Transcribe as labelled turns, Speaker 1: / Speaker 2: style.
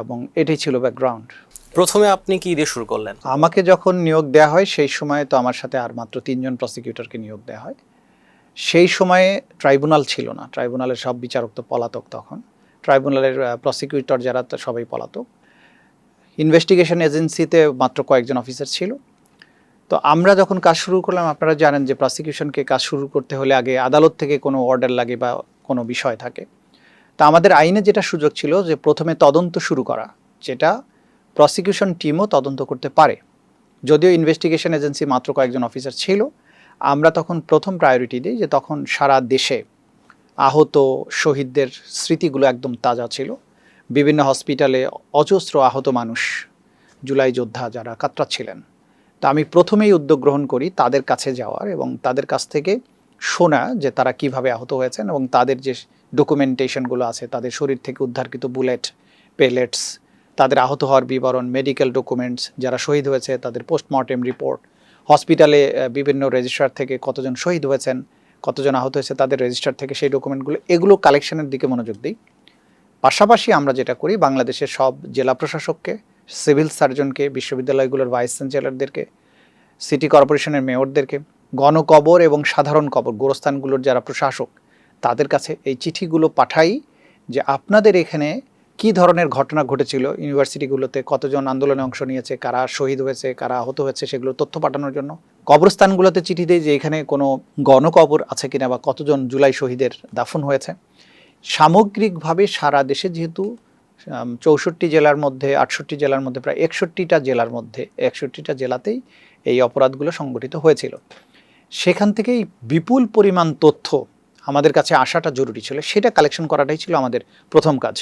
Speaker 1: এবং এটাই ছিল ব্যাকগ্রাউন্ড।
Speaker 2: প্রথমে আপনি কি দিয়ে শুরু করলেন?
Speaker 1: আমাকে যখন নিয়োগ দেওয়া হয় সেই সময়ে তো আমার সাথে আর মাত্র 3 জন প্রসিকিউটরকে নিয়োগ দেওয়া হয়। সেই সময়ে ট্রাইব্যুনাল ছিল না, ট্রাইব্যুনালের সব বিচারক তো পলাতক তখন। ট্রাইব্যুনালের প্রসিকিউটর যারা সবাই পলাতক। ইনভেস্টিগেশন এজেন্সিতে মাত্র কয়েকজন অফিসার ছিল। তো আমরা যখন কাজ শুরু করলাম, আপনারা জানেন যে প্রসিকিউশনকে কাজ শুরু করতে হলে আগে আদালত থেকে কোনো অর্ডার লাগে বা কোনো বিষয় থাকে। তা আমাদের আইনে যেটা সুযোগ ছিল যে প্রথমে তদন্ত শুরু করা, যেটা প্রসিকিউশন টিমও তদন্ত করতে পারে। যদিও ইনভেস্টিগেশন এজেন্সি মাত্র কয়েকজন অফিসার ছিল, আমরা তখন প্রথম প্রায়োরিটি দিই যে তখন সারা দেশে আহত শহীদদের স্মৃতিগুলো একদম তাজা ছিল। বিভিন্ন হসপিটালে অজস্র আহত মানুষ, জুলাই যোদ্ধা যারা কাতরাচ্ছিলেন। তা আমি প্রথমেই উদ্যোগ গ্রহণ করি তাদের কাছে যাওয়ার এবং তাদের কাছ থেকে শোনা যে তারা কিভাবে আহত হয়েছেন এবং তাদের যে ডকুমেন্টেশনগুলো আছে, তাদের শরীর থেকে উদ্ধারকৃত বুলেট, পেলেটস, তাদের আহত হওয়ার বিবরণ, মেডিকেল ডকুমেন্টস, যারা শহীদ হয়েছে তাদের পোস্টমর্টেম রিপোর্ট, হসপিটালে বিভিন্ন রেজিস্ট্রার থেকে কতজন শহীদ হয়েছেন, কতজন আহত হয়েছে তাদের রেজিস্টার থেকে সেই ডকুমেন্টগুলো, এগুলো কালেকশনের দিকে মনোযোগ দিই। পাশাপাশি আমরা যেটা করি, বাংলাদেশের সব জেলা প্রশাসককে, সিভিল সার্জনকে, বিশ্ববিদ্যালয়গুলোর ভাইস চ্যান্সেলরদেরকে, সিটি কর্পোরেশনের মেয়রদেরকে, গণকবর এবং সাধারণ কবর গোরস্থানগুলোর যারা প্রশাসক, তাদের কাছে এই চিঠিগুলো পাঠাই যে আপনাদের এখানে কী ধরনের ঘটনা ঘটেছিল, ইউনিভার্সিটিগুলোতে কতজন আন্দোলনে অংশ নিয়েছে, কারা শহীদ হয়েছে, কারা আহত হয়েছে, সেগুলো তথ্য পাঠানোর জন্য। কবরস্থানগুলোতে চিঠি দেয় যে এখানে কোনো গণকবর আছে কিনা বা কতজন জুলাই শহীদের দাফন হয়েছে। সামগ্রিকভাবে সারা দেশে যেহেতু 64 জেলার মধ্যে 68 জেলার মধ্যে প্রায় 61টা জেলার মধ্যে 61টা জেলাতেই এই অপরাধগুলো সংগঠিত হয়েছিল, সেখান থেকেই বিপুল পরিমাণ তথ্য আমাদের কাছে আসাটা জরুরি ছিল। সেটা কালেকশন করাটাই ছিল আমাদের প্রথম কাজ।